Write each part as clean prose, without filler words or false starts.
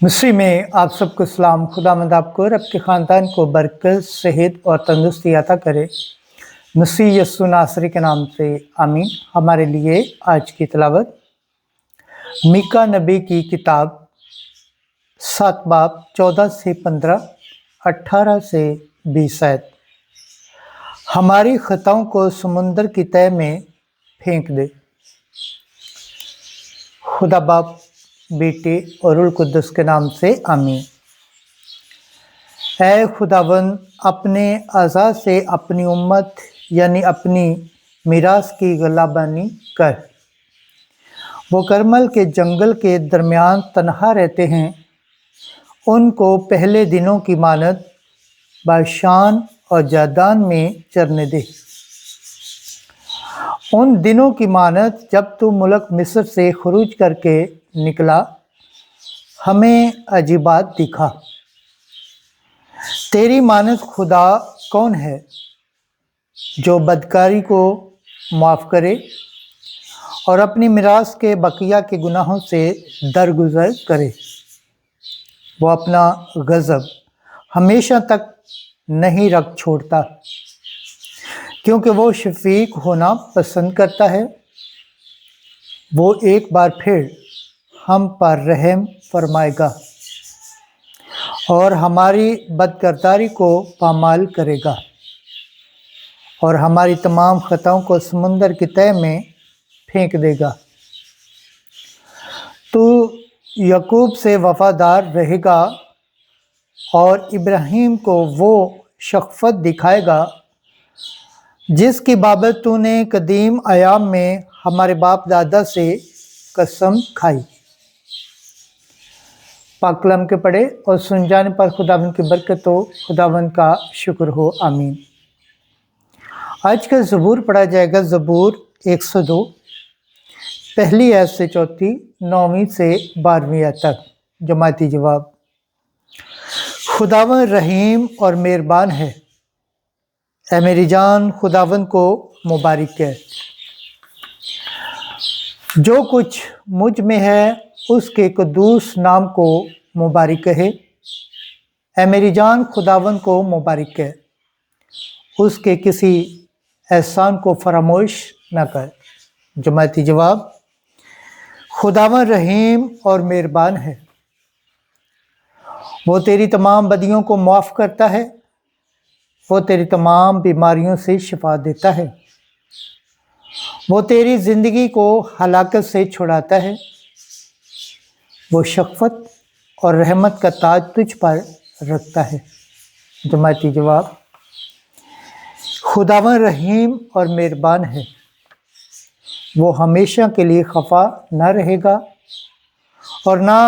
मिस्री में आप सबको सलाम। खुदावंद आपको और आपके ख़ानदान को बरकत, सेहत और तंदुरुस्ती अता करे। मसीह यस्सु नासरी के नाम से आमीन। हमारे लिए आज की तिलावत मीका नबी की किताब 7 बाब 14 से 15, 18 से 20 आयत। हमारी खताओं को समुंदर की तह में फेंक दे। खुदा बाप, बेटे और रूह कुद्दुस के नाम से आमीन। ऐ खुदावंद, अपने अज़ा से अपनी उम्मत यानी अपनी मीरास की गलाबानी कर। वो करमल के जंगल के दरमियान तन्हा रहते हैं। उनको पहले दिनों की मानद बाशान और जादान में चरने दे। उन दिनों की मानद जब तू मुल्क मिस्र से खरूज करके निकला, हमें अजीबात दिखा। तेरी मानद खुदा कौन है जो बदकारी को माफ़ करे और अपनी मिरास के बकिया के गुनाहों से दरगुजर करे। वो अपना गज़ब हमेशा तक नहीं रख छोड़ता, क्योंकि वो शफीक होना पसंद करता है। वो एक बार फिर हम पर रहम फरमाएगा और हमारी बदकरदारी को पामाल करेगा और हमारी तमाम खताओं को समुंदर की तह में फेंक देगा। तू याकूब से वफादार रहेगा और इब्राहिम को वो शफ़क़त दिखाएगा जिसकी बाबत तूने कदीम अयाम में हमारे बाप दादा से कसम खाई। पाक कलाम के पढ़े और सुन जाने पर खुदावंद की बरकत हो, खुदावंद का शुक्र हो, आमीन। आज का ज़बूर पढ़ा जाएगा ज़बूर 102, पहली आयत से चौथी, 9वीं से 12वीं आयत तक। जमाती जवाब। खुदावंद रहीम और मेहरबान है। ऐ मेरी जान, खुदावंद को मुबारक है। जो कुछ मुझ में है उसके कदूस नाम को मुबारक है। ऐ मेरी जान, खुदावंद को मुबारक है। उसके किसी एहसान को फरामोश न कर। जमाती जवाब। खुदावंद रहीम और मेहरबान है। वो तेरी तमाम बदियों को माफ़ करता है। वो तेरी तमाम बीमारियों से शिफा देता है। वो तेरी ज़िंदगी को हलाकत से छुड़ाता है। वो शफ़क़त और रहमत का ताज तुझ पर रखता है। जमाती जवाब। खुदावंद रहीम और मेहरबान है। वो हमेशा के लिए खफा न रहेगा और ना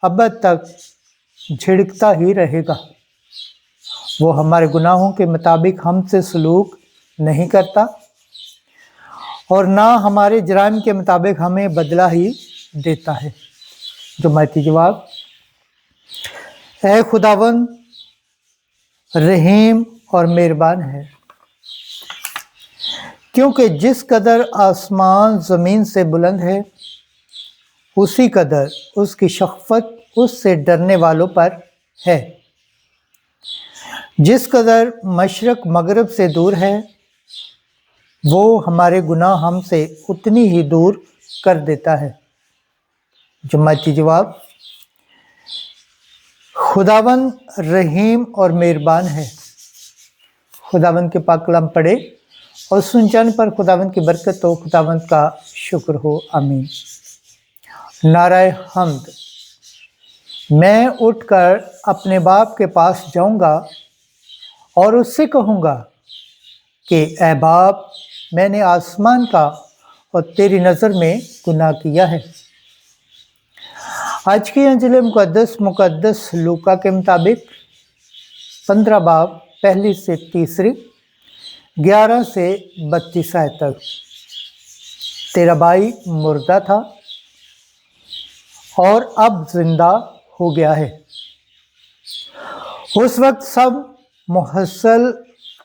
अबद तक झिड़कता ही रहेगा। वो हमारे गुनाहों के मुताबिक हमसे सलूक नहीं करता और ना हमारे जुर्म के मुताबिक हमें बदला ही देता है। जमाती जवाब। ऐ खुदावंद रहीम और मेहरबान है, क्योंकि जिस कदर आसमान ज़मीन से बुलंद है, उसी कदर उसकी शफ़क़त उससे डरने वालों पर है। जिस कदर मशरक़ मगरब से दूर है, वो हमारे गुनाह हमसे उतनी ही दूर कर देता है। जमाती जवाब। खुदावंद रहीम और मेहरबान है। खुदावंद के पाक कलाम पढ़े और सुन जाने पर खुदावंद की बरकत हो, खुदावंद का शुक्र हो, आमीन। नाराए हम्द। मैं उठकर अपने बाप के पास जाऊंगा और उससे कहूँगा कि ऐ बाप, मैंने आसमान का और तेरी नज़र में गुनाह किया है। आज की अंजिल मुक़द्दस लूका के मुताबिक 15 बाब 1 से 3, 11 से 32 आयत तक। तेरा भाई मुर्दा था और अब जिंदा हो गया है। उस वक्त सब मुहस्सल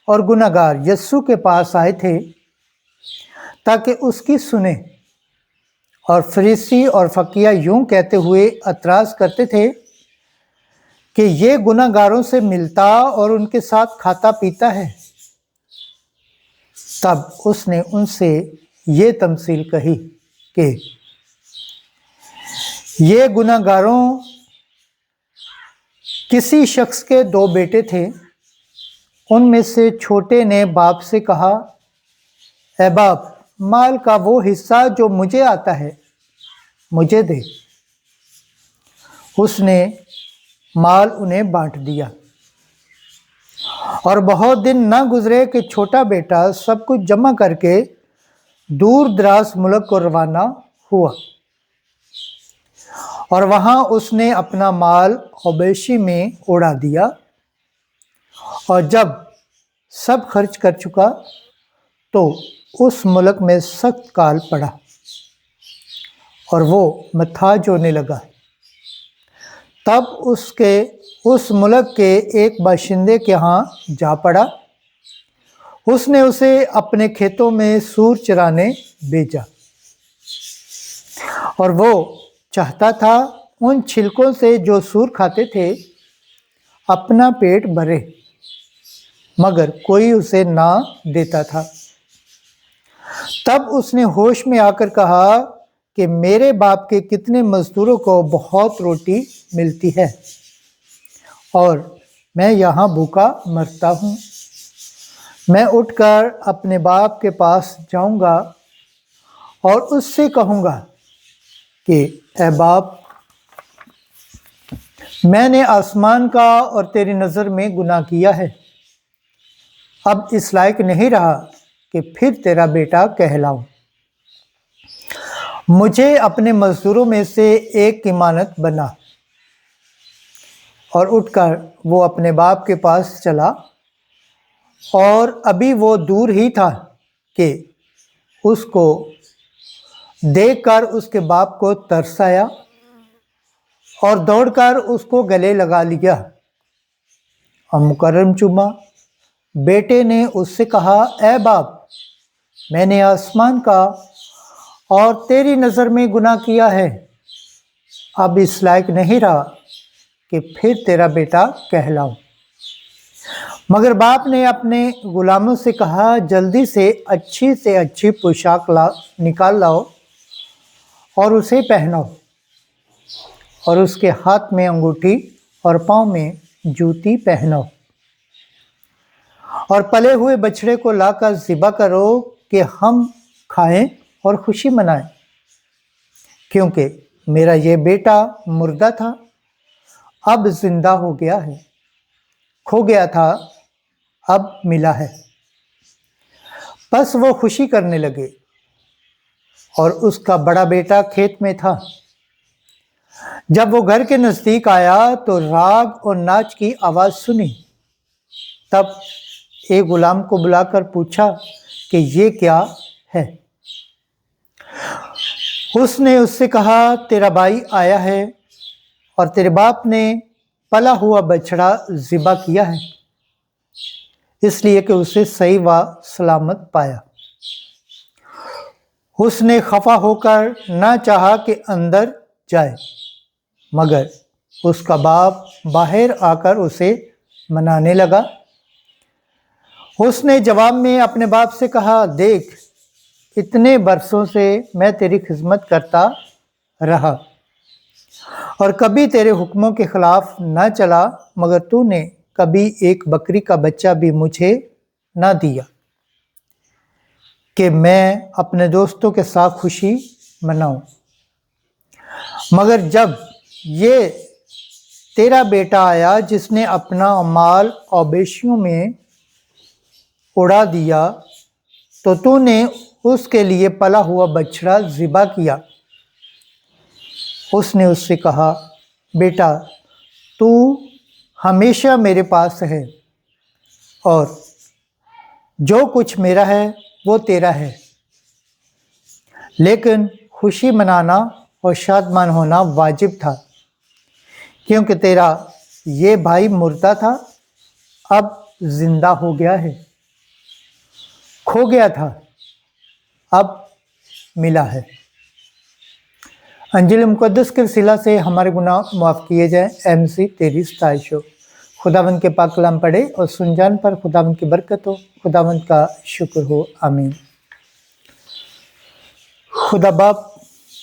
और गुनाहगार यस्सु के पास आए थे ताकि उसकी सुने اور فریسی اور فقیہ یوں کہتے ہوئے اعتراض کرتے تھے کہ یہ گناہ گاروں سے ملتا اور ان کے ساتھ کھاتا پیتا ہے۔ تب اس نے ان سے یہ تمثیل کہی کہ یہ گناہ گاروں کسی شخص کے 2 بیٹے تھے۔ ان میں سے چھوٹے نے باپ سے کہا، اے باپ، مال کا وہ حصہ جو مجھے آتا ہے مجھے دے۔ اس نے مال انہیں بانٹ دیا، اور بہت دن نہ گزرے کہ چھوٹا بیٹا سب کچھ جمع کر کے دور دراز ملک کو روانہ ہوا، اور وہاں اس نے اپنا مال مویشی میں اڑا دیا، اور جب سب خرچ کر چکا تو اس ملک میں سخت کال پڑا اور وہ محتاج ہونے لگا۔ تب اس ملک کے ایک باشندے کے ہاں جا پڑا۔ اس نے اسے اپنے کھیتوں میں سور چرانے بھیجا، اور وہ چاہتا تھا ان چھلکوں سے جو سور کھاتے تھے اپنا پیٹ بھرے، مگر کوئی اسے نہ دیتا تھا۔ تب اس نے ہوش میں آ کر کہا کہ میرے باپ کے کتنے مزدوروں کو بہت روٹی ملتی ہے، اور میں یہاں بھوکا مرتا ہوں۔ میں اٹھ کر اپنے باپ کے پاس جاؤں گا اور اس سے کہوں گا کہ اے باپ، میں نے آسمان کا اور تیری نظر میں گناہ کیا ہے، اب اس لائق نہیں رہا کہ پھر تیرا بیٹا کہلاؤں۔ مجھے اپنے مزدوروں میں سے ایک کی مانند بنا۔ اور اٹھ کر وہ اپنے باپ کے پاس چلا، اور ابھی وہ دور ہی تھا کہ اس کو دیکھ کر اس کے باپ کو ترس آیا، اور دوڑ کر اس کو گلے لگا لیا اور مکرم چوما۔ بیٹے نے اس سے کہا، اے باپ، میں نے آسمان کا اور تیری نظر میں گناہ کیا ہے، اب اس لائق نہیں رہا کہ پھر تیرا بیٹا کہلاؤں۔ مگر باپ نے اپنے غلاموں سے کہا، جلدی سے اچھی پوشاک نکال لاؤ اور اسے پہناؤ، اور اس کے ہاتھ میں انگوٹھی اور پاؤں میں جوتی پہناؤ، اور پلے ہوئے بچڑے کو لا کر ذبح کرو کہ ہم کھائیں اور خوشی منائیں، کیونکہ میرا یہ بیٹا مردہ تھا، اب زندہ ہو گیا ہے، کھو گیا تھا، اب ملا ہے۔ پس وہ خوشی کرنے لگے، اور اس کا بڑا بیٹا کھیت میں تھا۔ جب وہ گھر کے نزدیک آیا تو راگ اور ناچ کی آواز سنی۔ تب ایک غلام کو بلا کر پوچھا کہ یہ کیا ہے؟ اس نے اس سے کہا، تیرا بھائی آیا ہے، اور تیرے باپ نے پلا ہوا بچڑا ذبح کیا ہے، اس لیے کہ اسے صحیح و سلامت پایا۔ اس نے خفا ہو کر نہ چاہا کہ اندر جائے، مگر اس کا باپ باہر آ کر اسے منانے لگا۔ اس نے جواب میں اپنے باپ سے کہا، دیکھ، اتنے برسوں سے میں تیری خدمت کرتا رہا اور کبھی تیرے حکموں کے خلاف نہ چلا، مگر تو نے کبھی ایک بکری کا بچہ بھی مجھے نہ دیا کہ میں اپنے دوستوں کے ساتھ خوشی مناؤں۔ مگر جب یہ تیرا بیٹا آیا جس نے اپنا مال مویشیوں میں اڑا دیا، تو نے اس کے لیے پلا ہوا بچڑا ذبح کیا۔ اس نے اس سے کہا، بیٹا، تو ہمیشہ میرے پاس ہے، اور جو کچھ میرا ہے وہ تیرا ہے، لیکن خوشی منانا اور شادمان ہونا واجب تھا، کیونکہ تیرا یہ بھائی مردہ تھا، اب زندہ ہو گیا ہے، کھو گیا تھا، اب ملا ہے۔ अंजिल मुक़द्दस के वसीला से हमारे गुनाह माफ़ किए जाएं। ऐ मसीह तेरी सताइश हो। खुदावंद के पाक कलाम पढ़े और सुन जान पर खुदावंद की बरकत हो। खुदावंद का शुक्र हो। आमीन। खुदा बाप,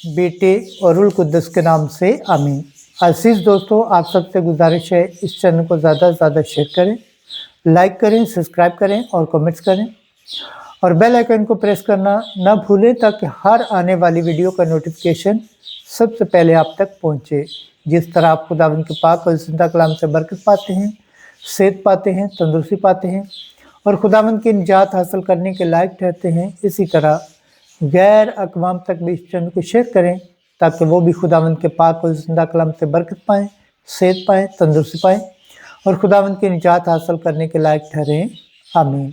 बेटे और रूह कुद्दस के नाम से आमीन। अजीज दोस्तों, आप सबसे गुजारिश है इस चैनल को ज़्यादा से ज़्यादा शेयर करें, लाइक करें, सब्सक्राइब करें और कमेंट्स करें और बेल आइकन को प्रेस करना ना भूलें ताकि हर आने वाली वीडियो का नोटिफिकेशन सबसे पहले आप तक पहुंचे। जिस तरह आप खुदावंद के पाक और जिंदा कलाम से बरकत पाते हैं, सेहत पाते हैं, तंदुरुस्ती पाते हैं और खुदावंद की निजात हासिल करने के लायक ठहरते हैं, इसी तरह गैर अक़वाम तक भी इस चैनल को शेयर करें ताकि वो भी खुदावंद के पाक और जिंदा कलाम से बरकत पाएँ, सेहत पाएँ, तंदुरुस्ती पाएँ और खुदावंद की निजात हासिल करने के लायक ठहरें। आमीन।